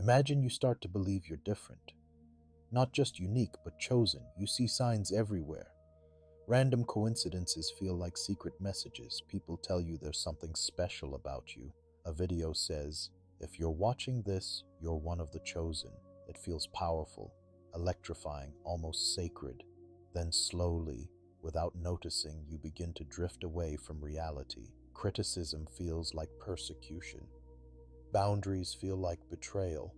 Imagine you start to believe you're different. Not just unique, but chosen. You see signs everywhere. Random coincidences feel like secret messages. People tell you there's something special about you. A video says, if you're watching this, you're one of the chosen. It feels powerful, electrifying, almost sacred. Then slowly, without noticing, you begin to drift away from reality. Criticism feels like persecution. Boundaries feel like betrayal.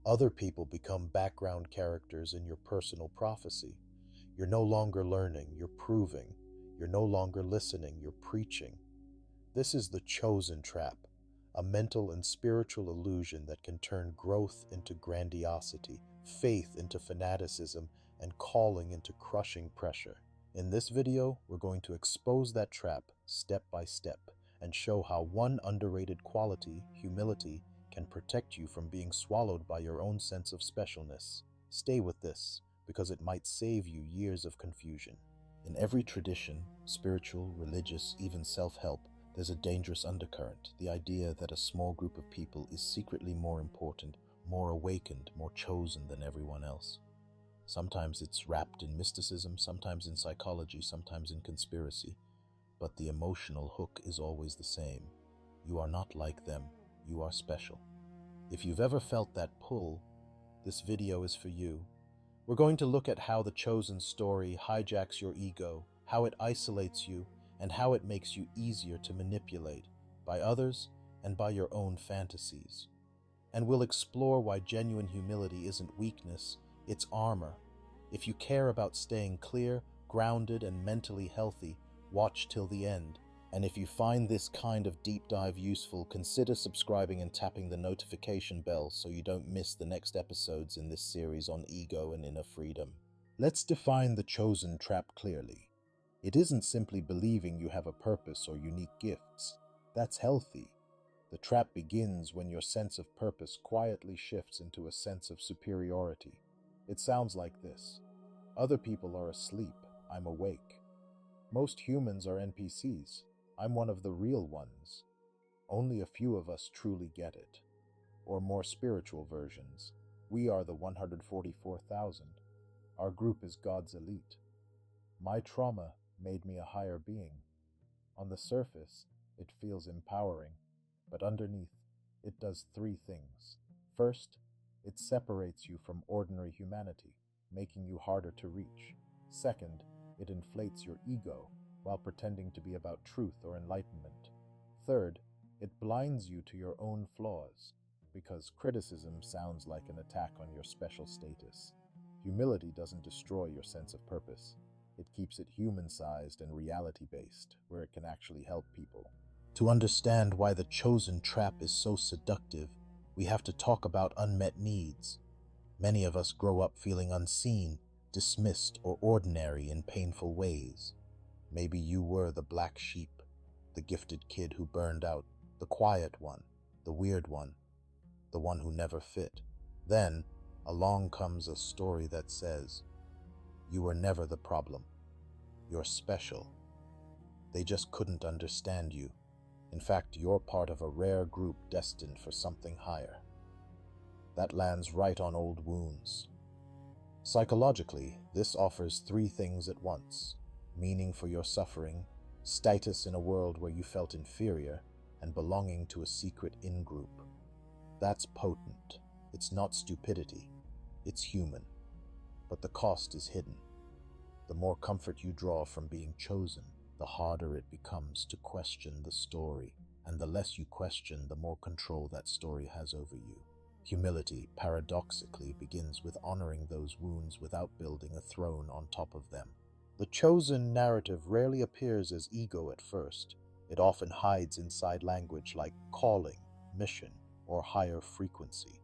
Other people become background characters in your personal prophecy. You're no longer learning, you're proving. You're no longer listening, you're preaching. This is the chosen trap, a mental and spiritual illusion that can turn growth into grandiosity, faith into fanaticism, and calling into crushing pressure. In this video, we're going to expose that trap step by step and show how one underrated quality, humility, can protect you from being swallowed by your own sense of specialness. Stay with this, because it might save you years of confusion. In every tradition, spiritual, religious, even self-help, there's a dangerous undercurrent, the idea that a small group of people is secretly more important, more awakened, more chosen than everyone else. Sometimes it's wrapped in mysticism, sometimes in psychology, sometimes in conspiracy. But the emotional hook is always the same. You are not like them, you are special. If you've ever felt that pull, this video is for you. We're going to look at how the chosen story hijacks your ego, how it isolates you, and how it makes you easier to manipulate by others and by your own fantasies. And we'll explore why genuine humility isn't weakness, it's armor. If you care about staying clear, grounded, and mentally healthy, watch till the end. And if you find this kind of deep dive useful, consider subscribing and tapping the notification bell so you don't miss the next episodes in this series on ego and inner freedom. Let's define the chosen trap clearly. It isn't simply believing you have a purpose or unique gifts. That's healthy. The trap begins when your sense of purpose quietly shifts into a sense of superiority. It sounds like this. Other people are asleep, I'm awake. Most humans are NPCs. I'm one of the real ones. Only a few of us truly get it. Or more spiritual versions. We are the 144,000. Our group is God's elite. My trauma made me a higher being. On the surface, it feels empowering, but underneath, it does three things. First, it separates you from ordinary humanity, making you harder to reach. Second, it inflates your ego while pretending to be about truth or enlightenment. Third, it blinds you to your own flaws, because criticism sounds like an attack on your special status. Humility doesn't destroy your sense of purpose. It keeps it human-sized and reality-based, where it can actually help people. To understand why the chosen trap is so seductive, we have to talk about unmet needs. Many of us grow up feeling unseen, dismissed, or ordinary in painful ways. Maybe you were the black sheep, the gifted kid who burned out, the quiet one, the weird one, the one who never fit. Then, along comes a story that says, you were never the problem. You're special. They just couldn't understand you. In fact, you're part of a rare group destined for something higher. That lands right on old wounds. Psychologically, this offers three things at once: meaning for your suffering, status in a world where you felt inferior, and belonging to a secret in-group. That's potent. It's not stupidity. It's human. But the cost is hidden. The more comfort you draw from being chosen, the harder it becomes to question the story. And the less you question, the more control that story has over you. Humility, paradoxically, begins with honoring those wounds without building a throne on top of them. The chosen narrative rarely appears as ego at first. It often hides inside language like calling, mission, or higher frequency.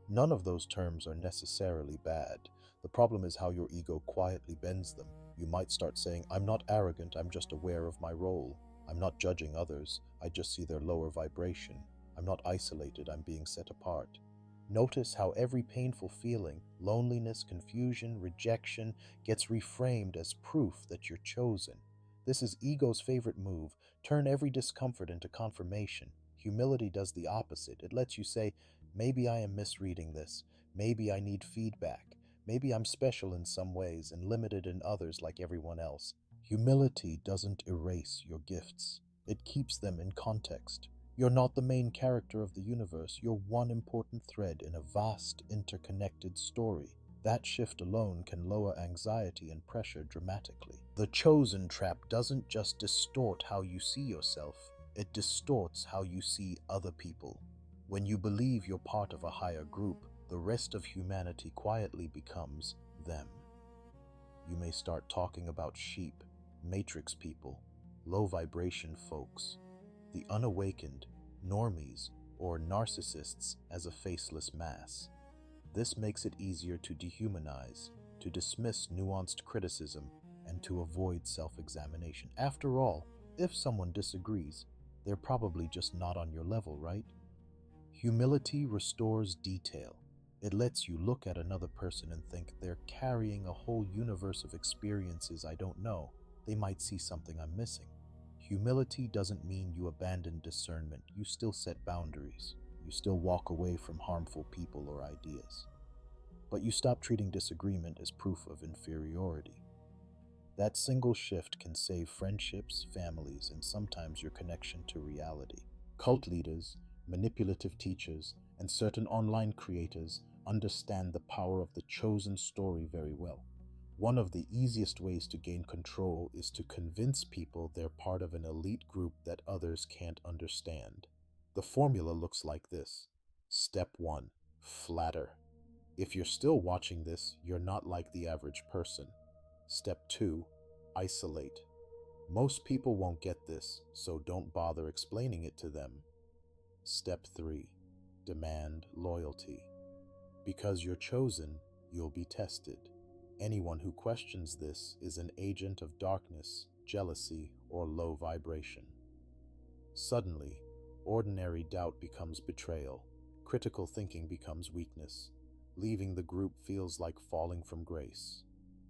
None of those terms are necessarily bad. The problem is how your ego quietly bends them. You might start saying, I'm not arrogant, I'm just aware of my role. I'm not judging others, I just see their lower vibration. I'm not isolated, I'm being set apart. Notice how every painful feeling, loneliness, confusion, rejection, gets reframed as proof that you're chosen. This is ego's favorite move. Turn every discomfort into confirmation. Humility does the opposite. It lets you say, Maybe I am misreading this. Maybe I need feedback. Maybe I'm special in some ways and limited in others like everyone else. Humility doesn't erase your gifts. It keeps them in context. You're not the main character of the universe. You're one important thread in a vast, interconnected story. That shift alone can lower anxiety and pressure dramatically. The chosen trap doesn't just distort how you see yourself, it distorts how you see other people. When you believe you're part of a higher group, the rest of humanity quietly becomes them. You may start talking about sheep, matrix people, low vibration folks, the unawakened, normies, or narcissists as a faceless mass. This makes it easier to dehumanize, to dismiss nuanced criticism, and to avoid self-examination. After all, if someone disagrees, they're probably just not on your level, right? Humility restores detail. It lets you look at another person and think they're carrying a whole universe of experiences I don't know. They might see something I'm missing. Humility doesn't mean you abandon discernment. You still set boundaries. You still walk away from harmful people or ideas. But you stop treating disagreement as proof of inferiority. That single shift can save friendships, families, and sometimes your connection to reality. Cult leaders, manipulative teachers, and certain online creators understand the power of the chosen story very well. One of the easiest ways to gain control is to convince people they're part of an elite group that others can't understand. The formula looks like this. Step 1. Flatter. If you're still watching this, you're not like the average person. Step 2. Isolate. Most people won't get this, so don't bother explaining it to them. Step 3. Demand loyalty. Because you're chosen, you'll be tested. Anyone who questions this is an agent of darkness, jealousy, or low vibration. Suddenly, ordinary doubt becomes betrayal. Critical thinking becomes weakness. Leaving the group feels like falling from grace.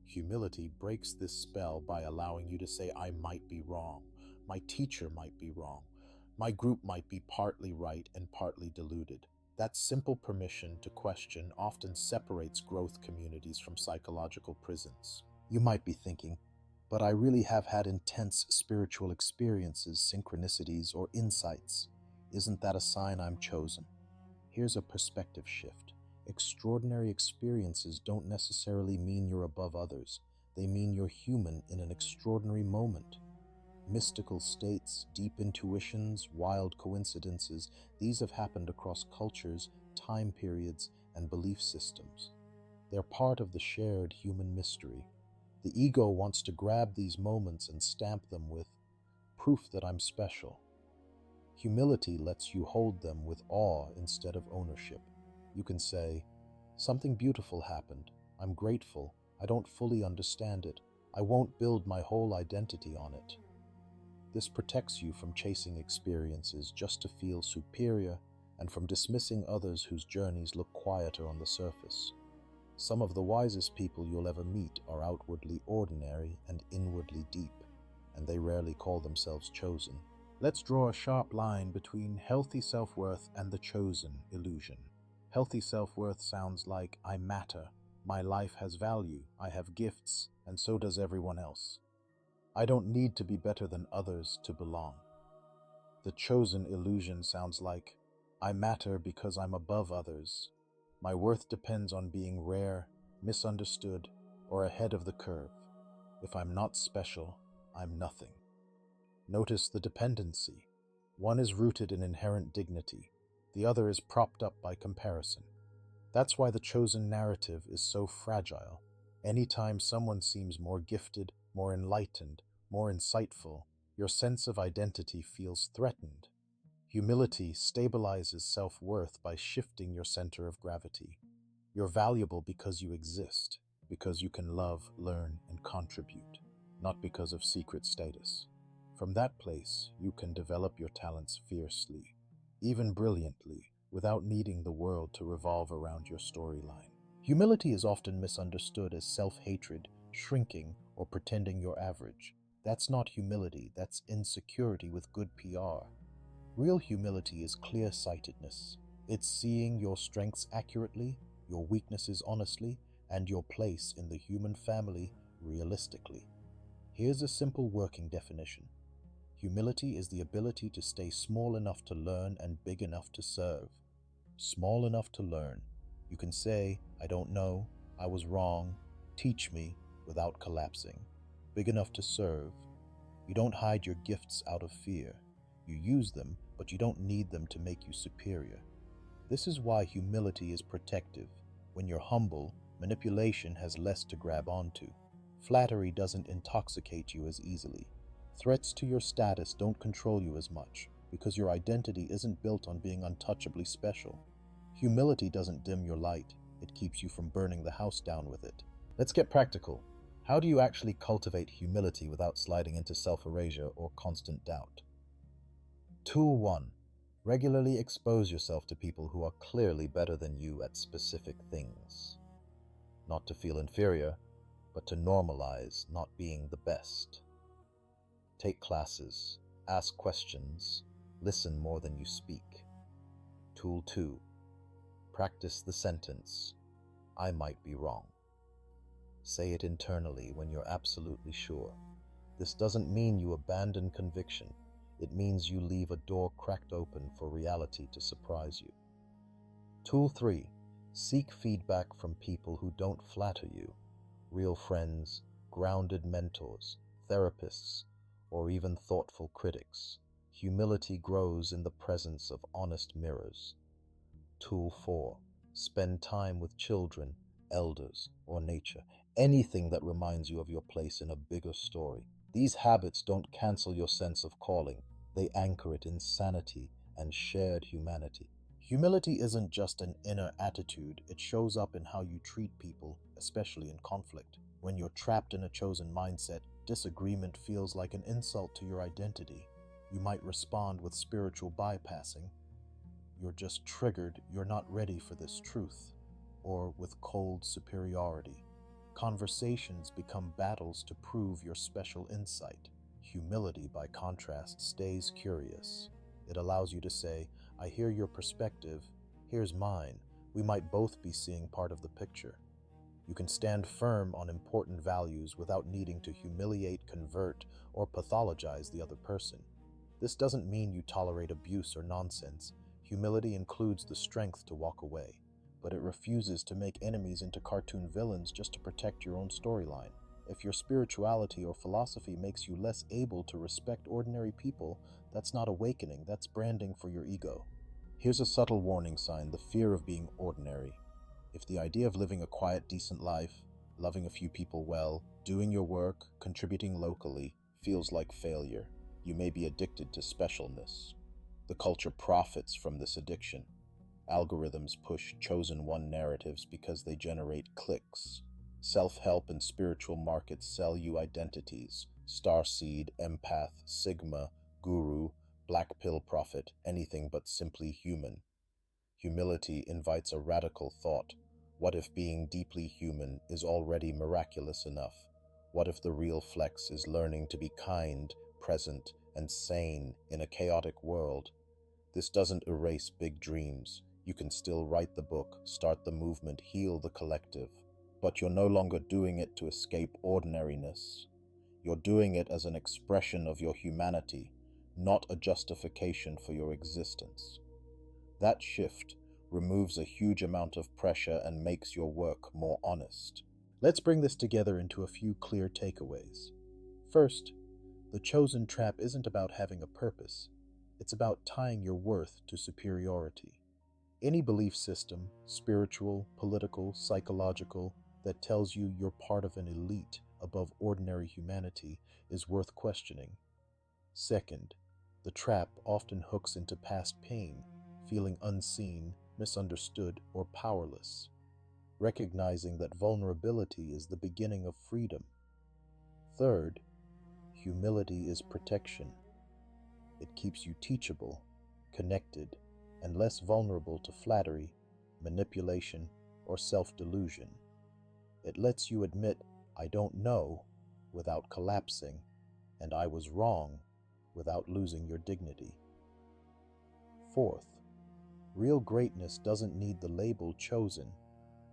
Humility breaks this spell by allowing you to say, I might be wrong. My teacher might be wrong. My group might be partly right and partly deluded. That simple permission to question often separates growth communities from psychological prisons. You might be thinking, but I really have had intense spiritual experiences, synchronicities, or insights. Isn't that a sign I'm chosen? Here's a perspective shift. Extraordinary experiences don't necessarily mean you're above others. They mean you're human in an extraordinary moment. Mystical states, deep intuitions, wild coincidences, these have happened across cultures, time periods, and belief systems. They're part of the shared human mystery. The ego wants to grab these moments and stamp them with proof that I'm special. Humility lets you hold them with awe instead of ownership. You can say, something beautiful happened. I'm grateful. I don't fully understand it. I won't build my whole identity on it. This protects you from chasing experiences just to feel superior and from dismissing others whose journeys look quieter on the surface. Some of the wisest people you'll ever meet are outwardly ordinary and inwardly deep, and they rarely call themselves chosen. Let's draw a sharp line between healthy self-worth and the chosen illusion. Healthy self-worth sounds like, I matter, my life has value, I have gifts, and so does everyone else. I don't need to be better than others to belong. The chosen illusion sounds like, I matter because I'm above others. My worth depends on being rare, misunderstood, or ahead of the curve. If I'm not special, I'm nothing. Notice the dependency. One is rooted in inherent dignity. The other is propped up by comparison. That's why the chosen narrative is so fragile. Anytime someone seems more gifted, more enlightened, more insightful, your sense of identity feels threatened. Humility stabilizes self-worth by shifting your center of gravity. You're valuable because you exist, because you can love, learn, and contribute, not because of secret status. From that place, you can develop your talents fiercely, even brilliantly, without needing the world to revolve around your storyline. Humility is often misunderstood as self-hatred, shrinking, or pretending you're average. That's not humility, that's insecurity with good PR. Real humility is clear-sightedness. It's seeing your strengths accurately, your weaknesses honestly, and your place in the human family realistically. Here's a simple working definition. Humility is the ability to stay small enough to learn and big enough to serve. Small enough to learn. You can say, I don't know, I was wrong, teach me, without collapsing. Big enough to serve. You don't hide your gifts out of fear. You use them, but you don't need them to make you superior. This is why humility is protective. When you're humble, manipulation has less to grab onto. Flattery doesn't intoxicate you as easily. Threats to your status don't control you as much, because your identity isn't built on being untouchably special. Humility doesn't dim your light. It keeps you from burning the house down with it. Let's get practical. How do you actually cultivate humility without sliding into self-erasure or constant doubt? Tool 1. Regularly expose yourself to people who are clearly better than you at specific things. Not to feel inferior, but to normalize not being the best. Take classes, ask questions, listen more than you speak. Tool 2. Practice the sentence, I might be wrong. Say it internally when you're absolutely sure. This doesn't mean you abandon conviction. It means you leave a door cracked open for reality to surprise you. Tool 3. Seek feedback from people who don't flatter you. Real friends, grounded mentors, therapists, or even thoughtful critics. Humility grows in the presence of honest mirrors. Tool 4. Spend time with children, elders, or nature. Anything that reminds you of your place in a bigger story. These habits don't cancel your sense of calling. They anchor it in sanity and shared humanity. Humility isn't just an inner attitude. It shows up in how you treat people, especially in conflict. When you're trapped in a chosen mindset, disagreement feels like an insult to your identity. You might respond with spiritual bypassing. You're just triggered, you're not ready for this truth. Or with cold superiority. Conversations become battles to prove your special insight. Humility, by contrast, stays curious. It allows you to say, I hear your perspective, here's mine. We might both be seeing part of the picture. You can stand firm on important values without needing to humiliate, convert, or pathologize the other person. This doesn't mean you tolerate abuse or nonsense. Humility includes the strength to walk away, but it refuses to make enemies into cartoon villains just to protect your own storyline. If your spirituality or philosophy makes you less able to respect ordinary people, that's not awakening, that's branding for your ego. Here's a subtle warning sign: the fear of being ordinary. If the idea of living a quiet, decent life, loving a few people well, doing your work, contributing locally, feels like failure, you may be addicted to specialness. The culture profits from this addiction. Algorithms push chosen one narratives because they generate clicks. Self-help and spiritual markets sell you identities: starseed, empath, sigma, guru, black pill prophet, anything but simply human. Humility invites a radical thought. What if being deeply human is already miraculous enough? What if the real flex is learning to be kind, present, and sane in a chaotic world? This doesn't erase big dreams. You can still write the book, start the movement, heal the collective. But you're no longer doing it to escape ordinariness. You're doing it as an expression of your humanity, not a justification for your existence. That shift removes a huge amount of pressure and makes your work more honest. Let's bring this together into a few clear takeaways. First, the chosen trap isn't about having a purpose. It's about tying your worth to superiority. Any belief system, spiritual, political, psychological, that tells you you're part of an elite above ordinary humanity is worth questioning. Second, the trap often hooks into past pain, feeling unseen, misunderstood, or powerless. Recognizing that vulnerability is the beginning of freedom. Third, humility is protection. It keeps you teachable, connected, and less vulnerable to flattery, manipulation, or self-delusion. It lets you admit, I don't know, without collapsing, and I was wrong, without losing your dignity. Fourth, Real greatness doesn't need the label chosen.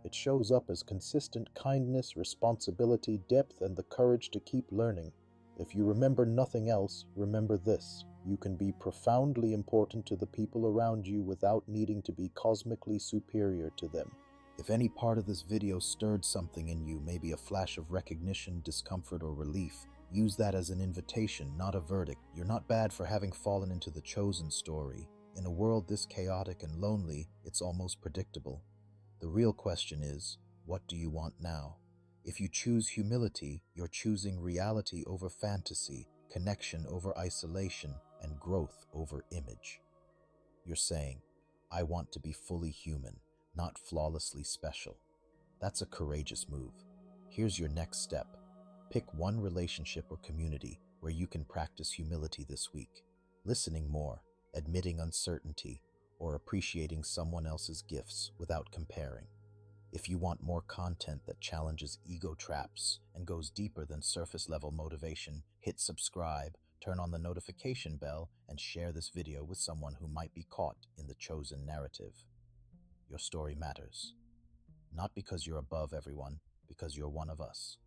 It shows up as consistent kindness, responsibility, depth, and the courage to keep learning. If you remember nothing else, remember this: you can be profoundly important to the people around you without needing to be cosmically superior to them. If any part of this video stirred something in you, maybe a flash of recognition, discomfort, or relief, use that as an invitation, not a verdict. You're not bad for having fallen into the chosen story. In a world this chaotic and lonely, it's almost predictable. The real question is, what do you want now? If you choose humility, you're choosing reality over fantasy, connection over isolation, and growth over image. You're saying, I want to be fully human, not flawlessly special. That's a courageous move. Here's your next step. Pick one relationship or community where you can practice humility this week. Listening more, admitting uncertainty, or appreciating someone else's gifts without comparing. If you want more content that challenges ego traps and goes deeper than surface-level motivation, hit subscribe, turn on the notification bell, and share this video with someone who might be caught in the chosen narrative. Your story matters. Not because you're above everyone, because you're one of us.